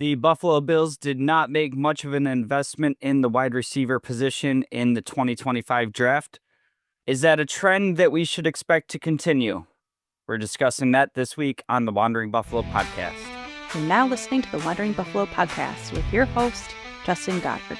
The Buffalo Bills did not make much of an investment in the wide receiver position in the 2025 draft. Is that a trend that we should expect to continue? We're discussing that this week on the Wandering Buffalo podcast. You're now listening to the Wandering Buffalo podcast with your host, Justin Goddard.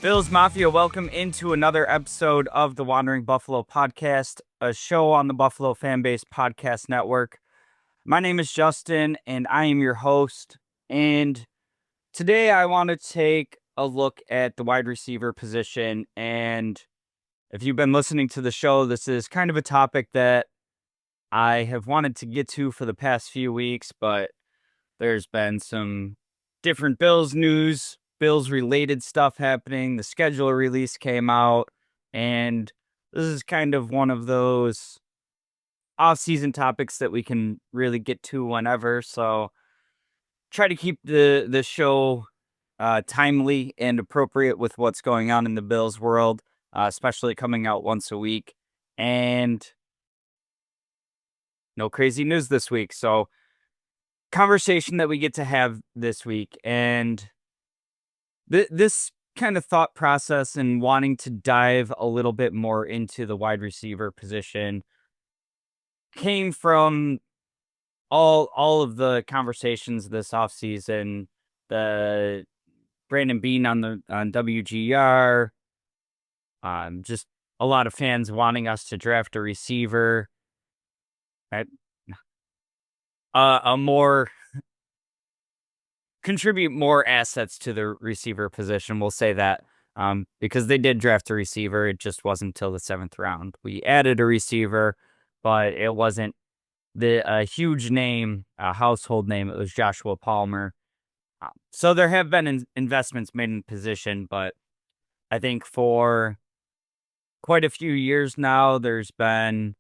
Bills Mafia, welcome into another episode of the Wandering Buffalo podcast, a show on the Buffalo Fanbase Podcast Network. My name is Justin, and I am your host. And today I want to take a look at the wide receiver position. And if you've been listening to the show, this is kind of a topic that I have wanted to get to for the past few weeks, but there's been some different Bills news, Bills related stuff happening. The schedule release came out, and this is kind of one of those off-season topics that we can really get to whenever. So try to keep the show timely and appropriate with what's going on in the Bills world, especially coming out once a week. And no crazy news this week. So conversation that we get to have this week, and this kind of thought process and wanting to dive a little bit more into the wide receiver position came from all of the conversations this offseason, the Brandon Beane on WGR, just a lot of fans wanting us to draft a receiver, right? A more contribute more assets to the receiver position. We'll say that because they did draft a receiver. It just wasn't until the 7th round. We added a receiver, but it wasn't the huge name, a household name. It was Joshua Palmer. So there have been investments made in position, but I think for quite a few years now, there's been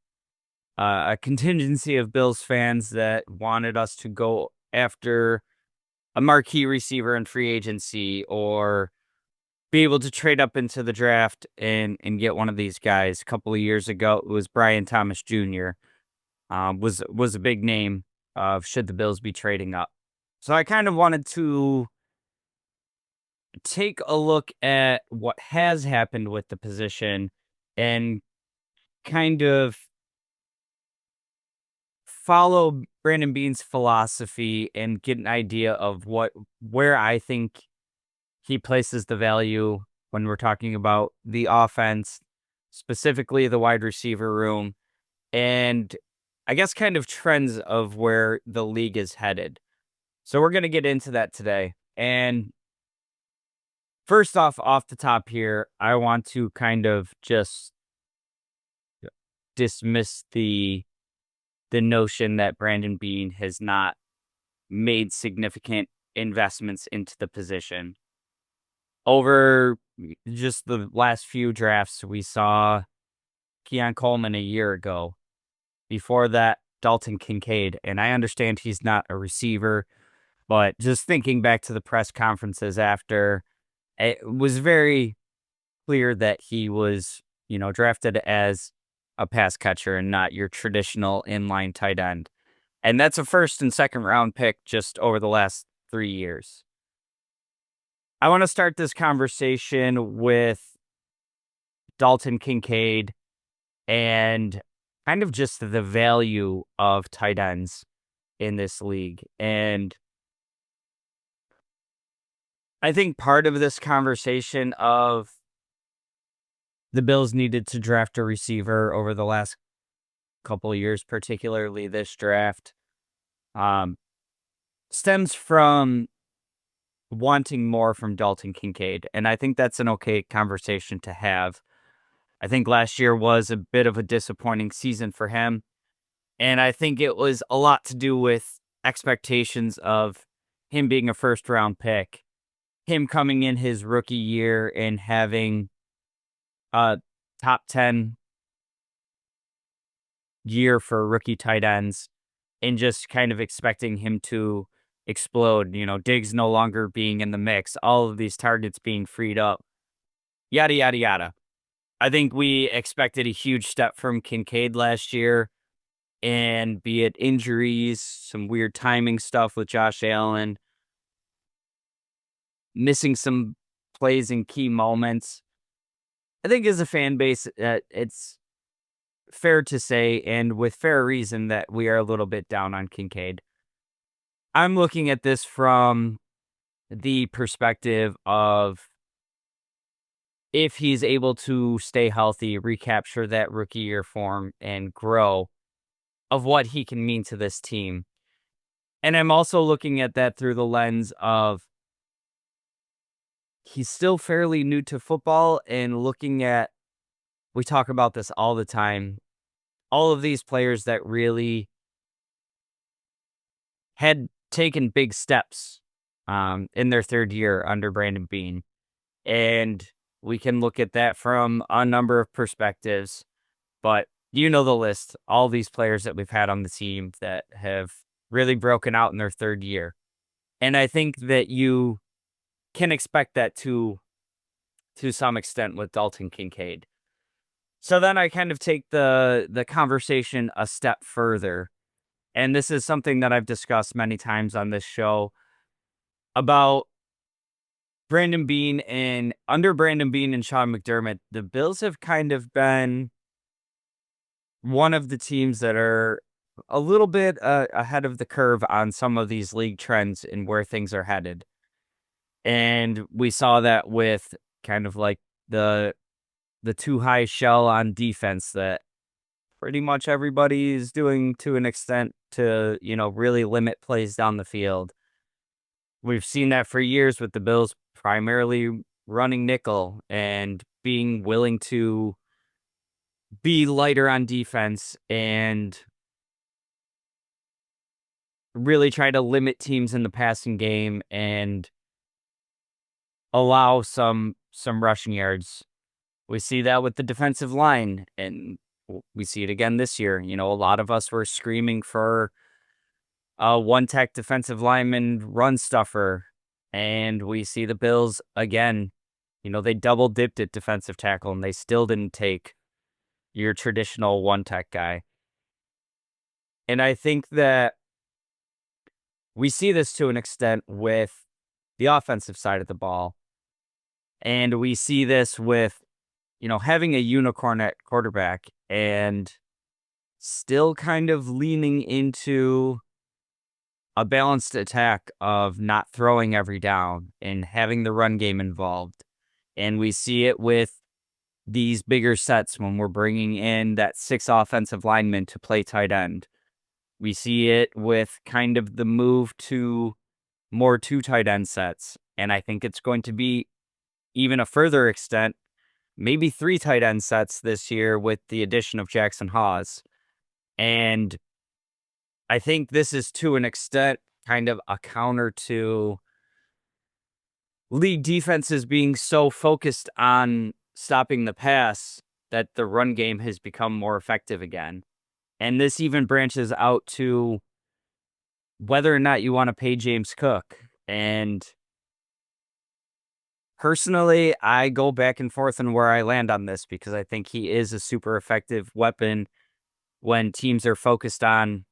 a contingency of Bills fans that wanted us to go after a marquee receiver in free agency or be able to trade up into the draft and get one of these guys. A couple of years ago, it was Brian Thomas Jr. Was a big name should the Bills be trading up. So I kind of wanted to take a look at what has happened with the position and kind of follow Brandon Beane's philosophy and get an idea of where I think he places the value when we're talking about the offense, specifically the wide receiver room, and I guess kind of trends of where the league is headed. So we're going to get into that today. And first off the top here, I want to kind of just dismiss the notion that Brandon Beane has not made significant investments into the position. Over just the last few drafts, we saw Coleman a year ago. Before that, Dalton Kincaid. And I understand he's not a receiver, but just thinking back to the press conferences after, it was very clear that he was, drafted as a pass catcher and not your traditional inline tight end. And that's a first and second round pick just over the last 3 years. I want to start this conversation with Dalton Kincaid and kind of just the value of tight ends in this league. And I think part of this conversation of the Bills needed to draft a receiver over the last couple of years, particularly this draft, stems from wanting more from Dalton Kincaid. And I think that's an okay conversation to have. I think last year was a bit of a disappointing season for him. And I think it was a lot to do with expectations of him being a first round pick, him coming in his rookie year and having a top 10 year for rookie tight ends and just kind of expecting him to explode, Diggs no longer being in the mix, all of these targets being freed up, yada, yada, yada. I think we expected a huge step from Kincaid last year, and be it injuries, some weird timing stuff with Josh Allen, missing some plays in key moments. I think as a fan base, it's fair to say, and with fair reason, that we are a little bit down on Kincaid. I'm looking at this from the perspective of if he's able to stay healthy, recapture that rookie year form, and grow, of what he can mean to this team. And I'm also looking at that through the lens of he's still fairly new to football, and looking at, we talk about this all the time, all of these players that really had taken big steps in their third year under Brandon Beane. And we can look at that from a number of perspectives, but you know the list, all these players that we've had on the team that have really broken out in their third year. And I think that you can expect that to some extent with Dalton Kincaid. So then I kind of take the conversation a step further. And this is something that I've discussed many times on this show about Brandon Beane, and under Brandon Beane and Sean McDermott, the Bills have kind of been one of the teams that are a little bit ahead of the curve on some of these league trends and where things are headed. And we saw that with kind of like the too high shell on defense that pretty much everybody is doing to an extent to, really limit plays down the field. We've seen that for years with the Bills primarily running nickel and being willing to be lighter on defense and really try to limit teams in the passing game and allow some rushing yards. We see that with the defensive line, and we see it again this year. A lot of us were screaming for a one-tech defensive lineman run stuffer, and we see the Bills again. They double dipped at defensive tackle, and they still didn't take your traditional one-tech guy. And I think that we see this to an extent with the offensive side of the ball. And we see this with, having a unicorn at quarterback and still kind of leaning into a balanced attack of not throwing every down and having the run game involved. And we see it with these bigger sets when we're bringing in that 6 offensive linemen to play tight end. We see it with kind of the move to more 2 tight end sets. And I think it's going to be even a further extent, maybe 3 tight end sets this year with the addition of Jackson Hawes. And I think this is to an extent kind of a counter to league defenses being so focused on stopping the pass that the run game has become more effective again. And this even branches out to whether or not you want to pay James Cook. And personally, I go back and forth on where I land on this because I think he is a super effective weapon when teams are focused on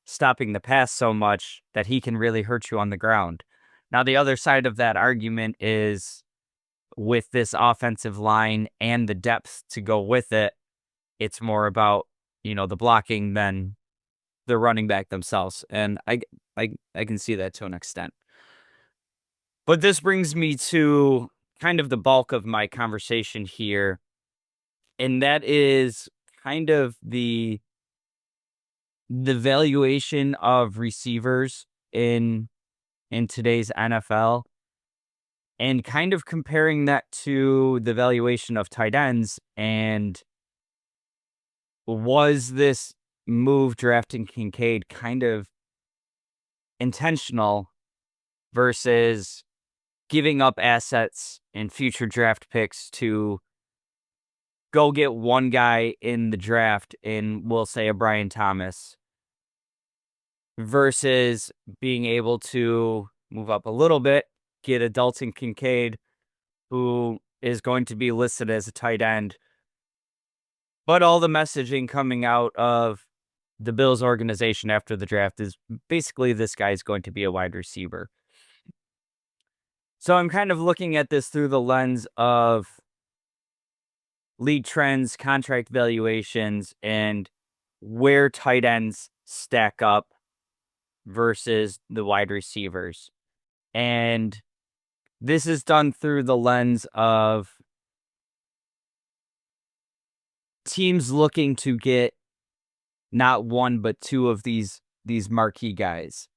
stopping the pass so much that he can really hurt you on the ground. Now, the other side of that argument is with this offensive line and the depth to go with it, it's more about, the blocking than the running back themselves. And I can see that to an extent. But this brings me to kind of the bulk of my conversation here. And that is kind of the valuation of receivers in today's NFL, and kind of comparing that to the valuation of tight ends. And was this move drafting Kincaid kind of intentional versus giving up assets and future draft picks to go get one guy in the draft in, we'll say, a Brian Thomas, versus being able to move up a little bit, get a Dalton Kincaid, who is going to be listed as a tight end. But all the messaging coming out of the Bills organization after the draft is basically this guy's going to be a wide receiver. So I'm kind of looking at this through the lens of league trends, contract valuations, and where tight ends stack up versus the wide receivers. And this is done through the lens of teams looking to get not one but two of these marquee guys.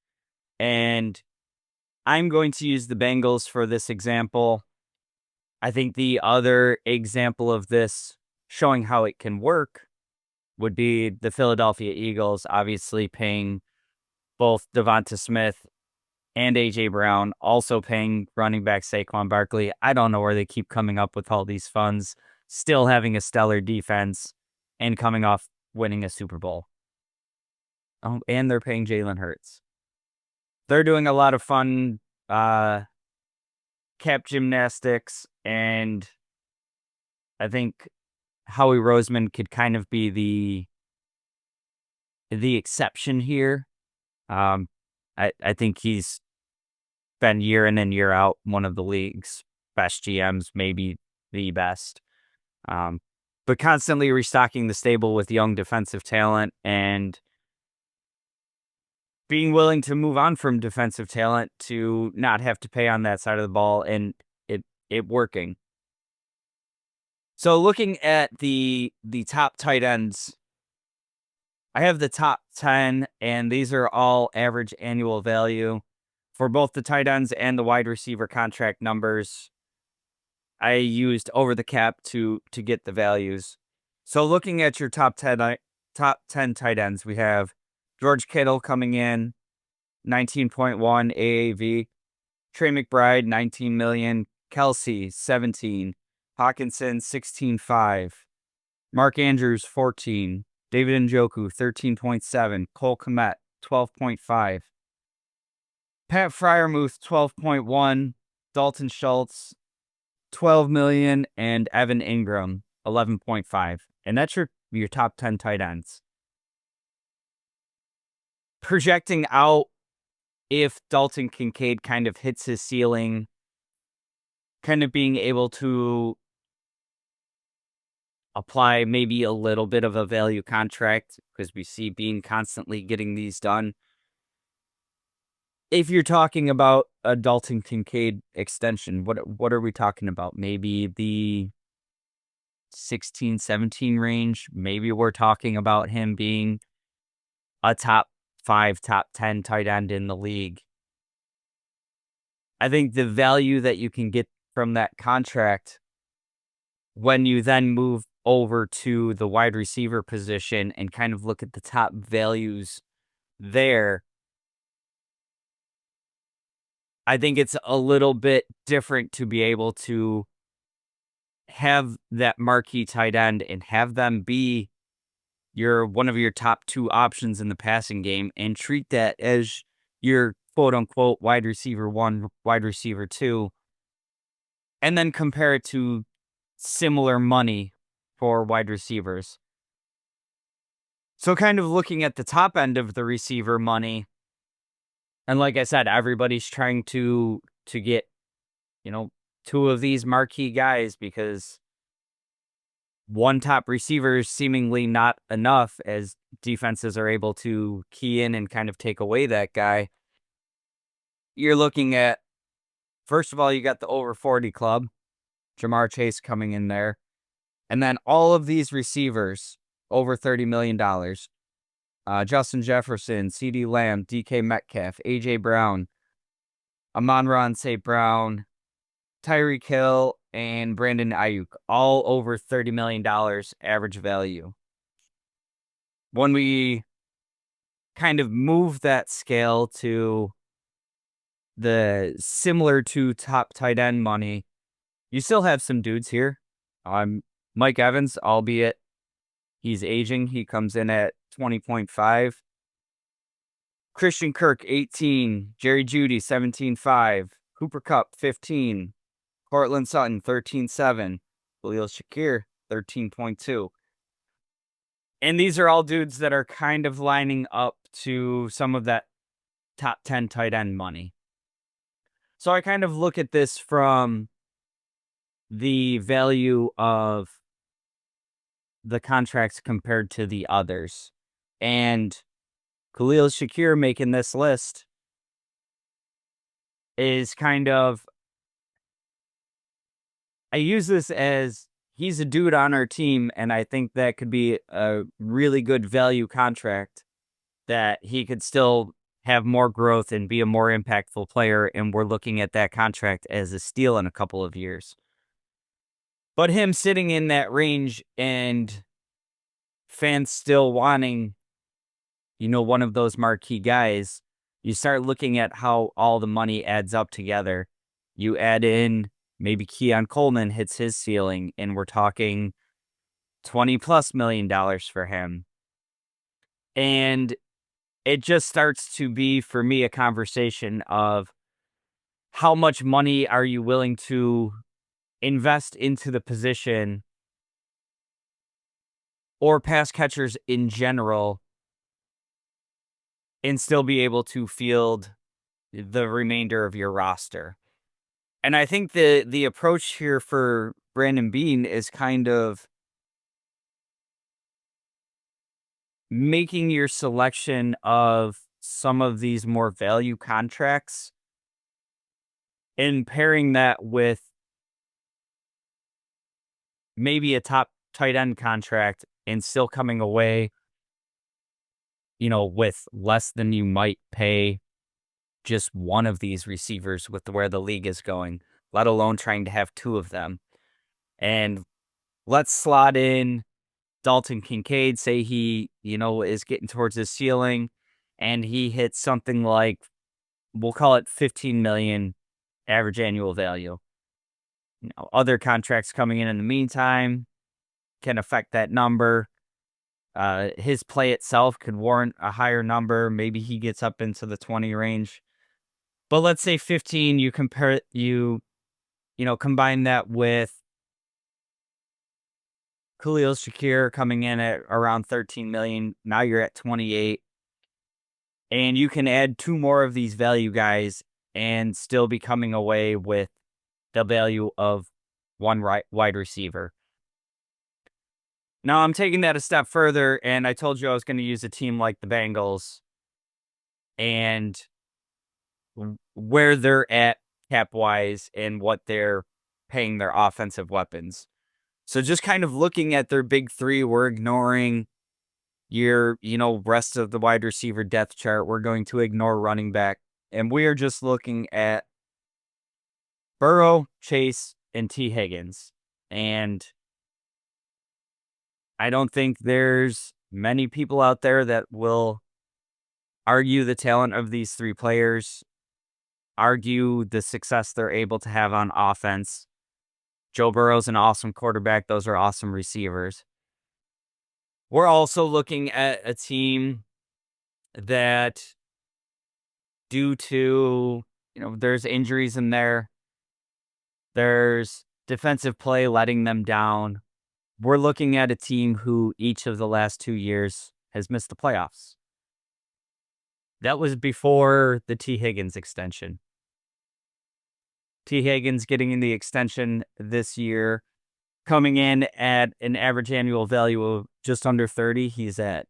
And I'm going to use the Bengals for this example. I think the other example of this showing how it can work would be the Philadelphia Eagles, obviously paying both Devonta Smith and A.J. Brown, also paying running back Saquon Barkley. I don't know where they keep coming up with all these funds, still having a stellar defense, and coming off winning a Super Bowl. Oh, and they're paying Jalen Hurts. They're doing a lot of fun cap gymnastics, and I think Howie Roseman could kind of be the exception here. I think he's been year in and year out one of the league's best GMs, maybe the best. But constantly restocking the stable with young defensive talent and being willing to move on from defensive talent to not have to pay on that side of the ball, and it working. So looking at the top tight ends, I have the top 10, and these are all average annual value for both the tight ends and the wide receiver contract numbers. I used over the cap to get the values. So looking at your top 10 tight ends, we have George Kittle coming in, 19.1 AAV. Trey McBride, 19 million. Kelsey, 17. Hawkinson, 16.5. Mark Andrews, 14. David Njoku, 13.7. Cole Kmet, 12.5. Pat Freiermuth, 12.1. Dalton Schultz, 12 million. And Evan Ingram, 11.5. And that's your top 10 tight ends. Projecting out, if Dalton Kincaid kind of hits his ceiling, kind of being able to apply maybe a little bit of a value contract, because we see Beane constantly getting these done. If you're talking about a Dalton Kincaid extension, what are we talking about? Maybe the 16, 17 range. Maybe we're talking about him being a top 5, top 10 tight end in the league. I think the value that you can get from that contract when you then move over to the wide receiver position and kind of look at the top values there, I think it's a little bit different to be able to have that marquee tight end and have them be one of your top 2 options in the passing game, and treat that as your quote unquote wide receiver 1, wide receiver 2, and then compare it to similar money for wide receivers. So kind of looking at the top end of the receiver money, and like I said, everybody's trying to get, 2 of these marquee guys, because one top receiver is seemingly not enough, as defenses are able to key in and kind of take away that guy. You're looking at, first of all, you got the over 40 club, Jamar Chase coming in there. And then all of these receivers over $30 million. Justin Jefferson, CeeDee Lamb, DK Metcalf, A.J. Brown, Amon-Ra St. Brown, Tyreek Hill, and Brandon Ayuk, all over $30 million average value. When we kind of move that scale to the similar to top tight end money, you still have some dudes here. Mike Evans, albeit he's aging, he comes in at 20.5. Christian Kirk, 18. Jerry Jeudy, 17.5. Cooper Kupp, 15. Cortland Sutton, 13.7. Khalil Shakir, 13.2. And these are all dudes that are kind of lining up to some of that top 10 tight end money. So I kind of look at this from the value of the contracts compared to the others. And Khalil Shakir making this list is kind of, I use this as he's a dude on our team, and I think that could be a really good value contract that he could still have more growth and be a more impactful player, and we're looking at that contract as a steal in a couple of years. But him sitting in that range and fans still wanting, one of those marquee guys, you start looking at how all the money adds up together. You add in maybe Coleman hits his ceiling, and we're talking $20+ million for him. And it just starts to be, for me, a conversation of how much money are you willing to invest into the position or pass catchers in general and still be able to field the remainder of your roster. And I think the approach here for Brandon Beane is kind of making your selection of some of these more value contracts and pairing that with maybe a top tight end contract and still coming away, with less than you might pay just one of these receivers with where the league is going, let alone trying to have two of them. And let's slot in Dalton Kincaid, say he, is getting towards his ceiling and he hits something like, we'll call it 15 million average annual value. Other contracts coming in the meantime can affect that number. His play itself could warrant a higher number. Maybe he gets up into the 20 range. But let's say 15, combine that with Khalil Shakir coming in at around 13 million. Now you're at 28. And you can add two more of these value guys and still be coming away with the value of one wide receiver. Now I'm taking that a step further, and I told you I was going to use a team like the Bengals and where they're at cap-wise and what they're paying their offensive weapons. So just kind of looking at their big three, we're ignoring your, rest of the wide receiver depth chart. We're going to ignore running back. And we are just looking at Burrow, Chase, and T. Higgins. And I don't think there's many people out there that will argue the talent of these three players, argue the success they're able to have on offense. Joe Burrow's an awesome quarterback. Those are awesome receivers. We're also looking at a team that, due to, there's injuries in there, there's defensive play letting them down. We're looking at a team who each of the last 2 years has missed the playoffs. That was before the T. Higgins extension. T. Higgins getting in the extension this year, coming in at an average annual value of just under 30. He's at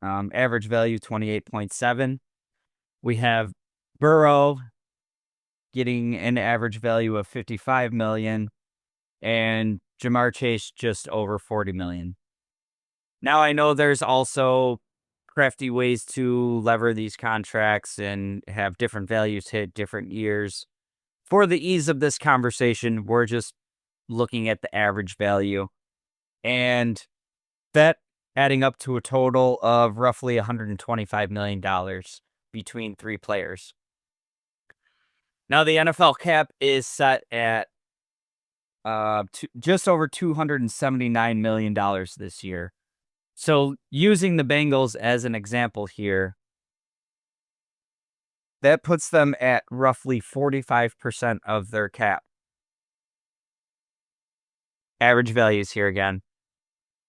average value 28.7. We have Burrow getting an average value of 55 million and Jamar Chase just over 40 million. Now I know there's also crafty ways to lever these contracts and have different values hit different years. For the ease of this conversation, we're just looking at the average value, and that adding up to a total of roughly $125 million between three players. Now, the NFL cap is set at just over $279 million this year. So using the Bengals as an example here, that puts them at roughly 45% of their cap. average values here again,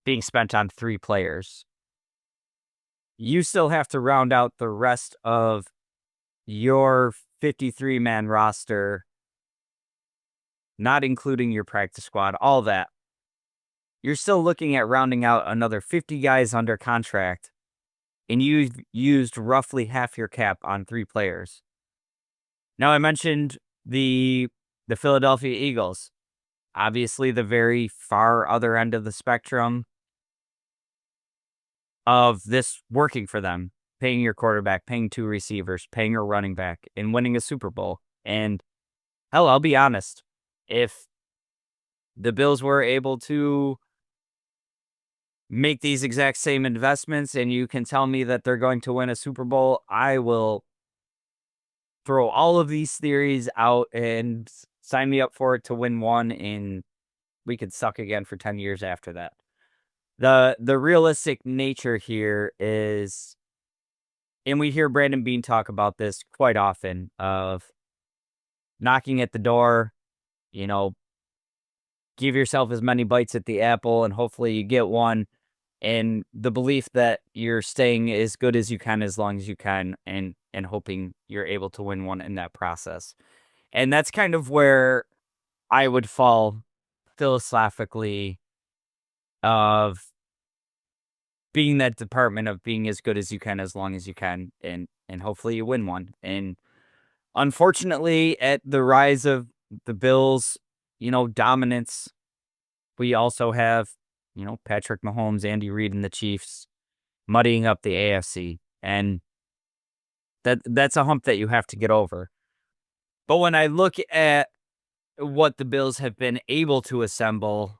being spent on 3 players. You still have to round out the rest of your 53-man roster, not including your practice squad, all that. You're still looking at rounding out another 50 guys under contract, and you've used roughly half your cap on 3 players. Now, I mentioned the Philadelphia Eagles, obviously the very far other end of the spectrum of this working for them, paying your quarterback, paying 2 receivers, paying your running back, and winning a Super Bowl. And hell, I'll be honest, if the Bills were able to make these exact same investments and you can tell me that they're going to win a Super Bowl, I will throw all of these theories out and sign me up for it to win one, and we could suck again for 10 years after that. The realistic nature here is, and we hear Brandon Beane talk about this quite often, of knocking at the door, give yourself as many bites at the apple and hopefully you get one. And the belief that you're staying as good as you can as long as you can, and hoping you're able to win one in that process. And that's kind of where I would fall philosophically, of being that department of being as good as you can as long as you can, and hopefully you win one. And unfortunately, at the rise of the Bills, dominance, we also have, Patrick Mahomes, Andy Reid, and the Chiefs muddying up the AFC. And that's a hump that you have to get over. But when I look at what the Bills have been able to assemble,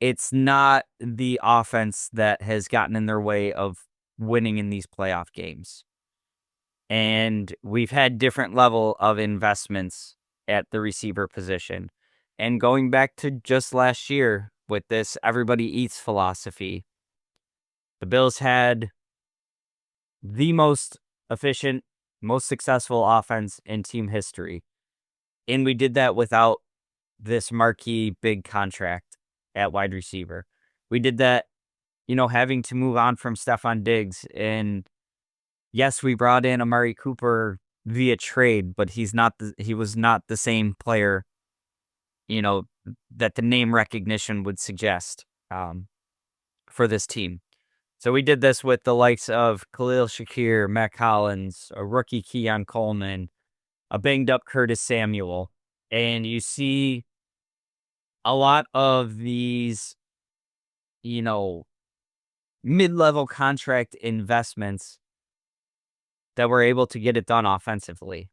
it's not the offense that has gotten in their way of winning in these playoff games. And we've had different level of investments at the receiver position. And going back to just last year with this everybody eats philosophy, the Bills had the most efficient, most successful offense in team history. And we did that without this marquee big contract at wide receiver. We did that, having to move on from Stefon Diggs. And yes, we brought in Amari Cooper via trade, but he was not the same player, that the name recognition would suggest, for this team. So we did this with the likes of Khalil Shakir, Matt Collins, a rookie Keon Coleman, a banged up Curtis Samuel. And you see a lot of these, mid-level contract investments that were able to get it done offensively.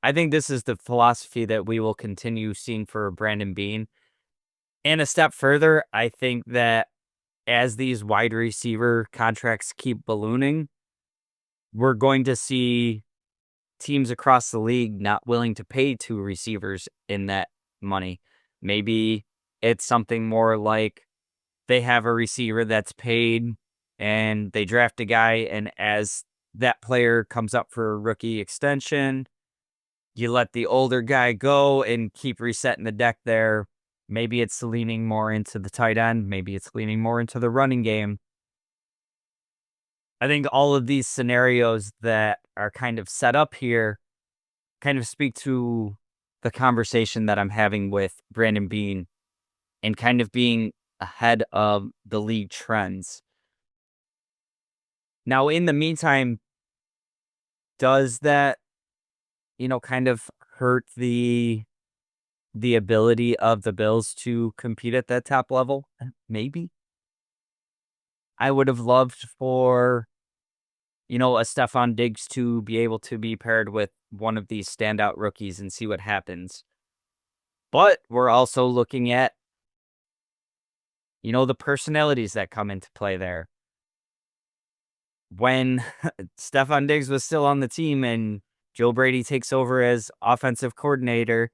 I think this is the philosophy that we will continue seeing for Brandon Beane. And a step further, I think that as these wide receiver contracts keep ballooning, we're going to see teams across the league not willing to pay 2 receivers in that money. Maybe it's something more like they have a receiver that's paid and they draft a guy, and as that player comes up for a rookie extension, you let the older guy go and keep resetting the deck there. Maybe it's leaning more into the tight end. Maybe it's leaning more into the running game. I think all of these scenarios that are kind of set up here kind of speak to the conversation that I'm having with Brandon Beane and kind of being ahead of the league trends. Now, in the meantime, does that, kind of hurt the ability of the Bills to compete at that top level? Maybe. I would have loved for, a Stefon Diggs to be able to be paired with one of these standout rookies and see what happens. But we're also looking at, the personalities that come into play there. When Stefon Diggs was still on the team and Joe Brady takes over as offensive coordinator,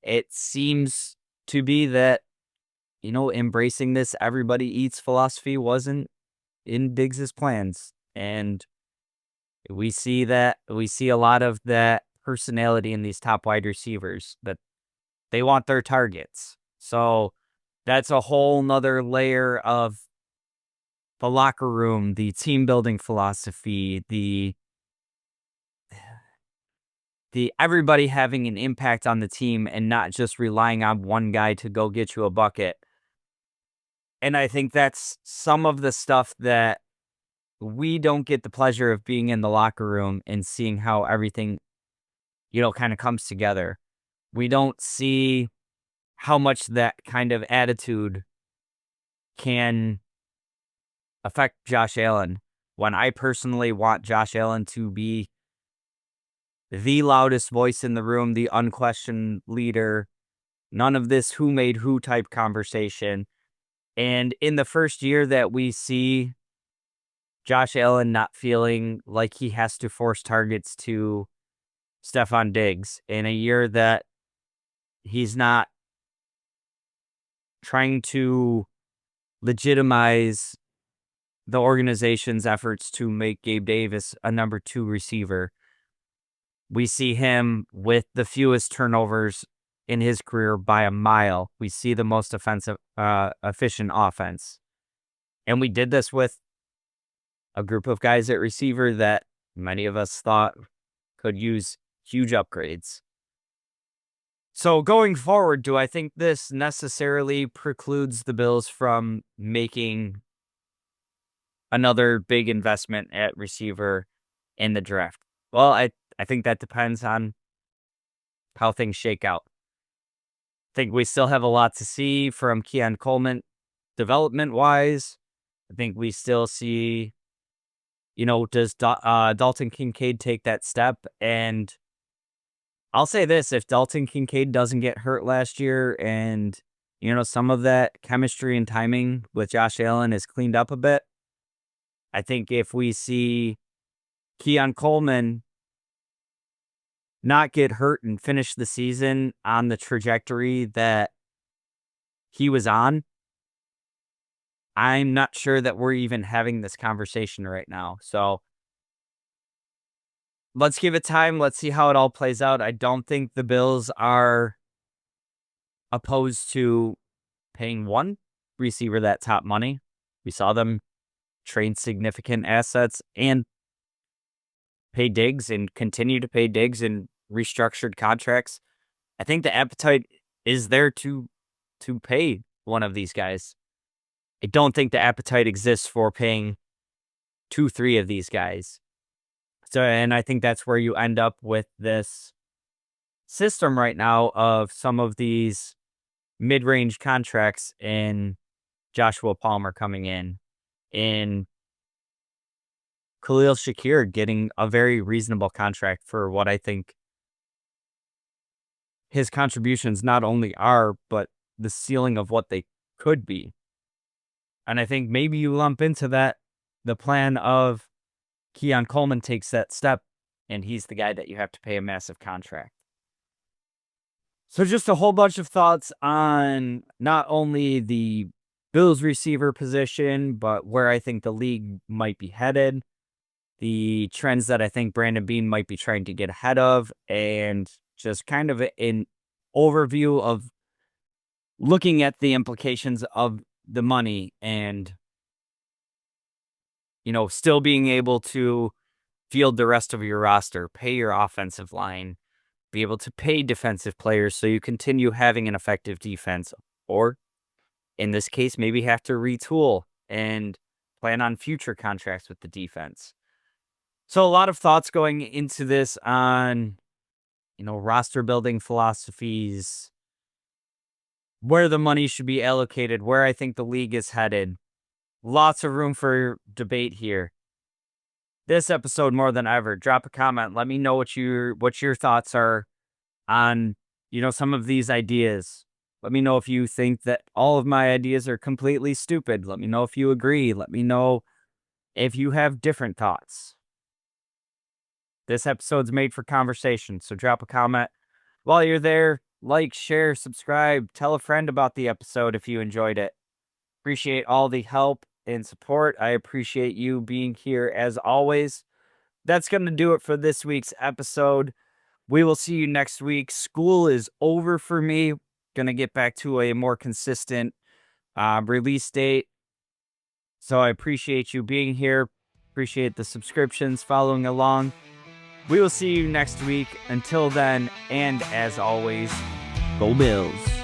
it seems to be that, embracing this everybody eats philosophy wasn't in Diggs's plans. And we see a lot of that personality in these top wide receivers, that They want their targets. So that's a whole nother layer of the locker room, the team building philosophy, the everybody having an impact on the team and not just relying on one guy to go get you a bucket. And I think that's some of the stuff that we don't get the pleasure of being in the locker room and seeing how everything, kind of comes together. We don't see how much that kind of attitude can affect Josh Allen. When I personally want Josh Allen to be the loudest voice in the room, the unquestioned leader, none of this who made who type conversation. And in the first year that we see Josh Allen not feeling like he has to force targets to Stefon Diggs, in a year that he's not trying to legitimize the organization's efforts to make Gabe Davis a number 2 receiver. We see him with the fewest turnovers in his career by a mile. We see the most efficient offense. And we did this with a group of guys at receiver that many of us thought could use huge upgrades. So going forward, do I think this necessarily precludes the Bills from making another big investment at receiver in the draft? Well, I think that depends on how things shake out. I think we still have a lot to see from Coleman development-wise. I think we still see, does Dalton Kincaid take that step? And I'll say this, if Dalton Kincaid doesn't get hurt last year and, some of that chemistry and timing with Josh Allen is cleaned up a bit, I think if we see Coleman not get hurt and finish the season on the trajectory that he was on, I'm not sure that we're even having this conversation right now. So let's give it time. Let's see how it all plays out. I don't think the Bills are opposed to paying one receiver that top money. We saw them trade significant assets and pay Diggs and continue to pay Diggs in restructured contracts. I think the appetite is there to pay one of these guys. I don't think the appetite exists for paying 2-3 of these guys. So, and I think that's where you end up with this system right now of some of these mid-range contracts in Joshua Palmer coming in Khalil Shakir getting a very reasonable contract for what I think his contributions not only are, but the ceiling of what they could be. And I think maybe you lump into that the plan of Coleman takes that step, and he's the guy that you have to pay a massive contract. So just a whole bunch of thoughts on not only the Bills receiver position, but where I think the league might be headed, the trends that I think Brandon Beane might be trying to get ahead of, and just kind of an overview of looking at the implications of the money and, still being able to field the rest of your roster, pay your offensive line, be able to pay defensive players so you continue having an effective defense, or in this case, maybe have to retool and plan on future contracts with the defense. So a lot of thoughts going into this on, roster building philosophies, where the money should be allocated, where I think the league is headed. Lots of room for debate here. This episode more than ever, drop a comment. Let me know what your thoughts are on, some of these ideas. Let me know if you think that all of my ideas are completely stupid. Let me know if you agree. Let me know if you have different thoughts. This episode's made for conversation, so drop a comment. While you're there, like, share, subscribe, tell a friend about the episode if you enjoyed it. Appreciate all the help and support. I appreciate you being here as always. That's going to do it for this week's episode. We will see you next week. School is over for me. Gonna get back to a more consistent release date. So I appreciate you being here. Appreciate the subscriptions, following along. We will see you next week. Until then, and as always, go Bills.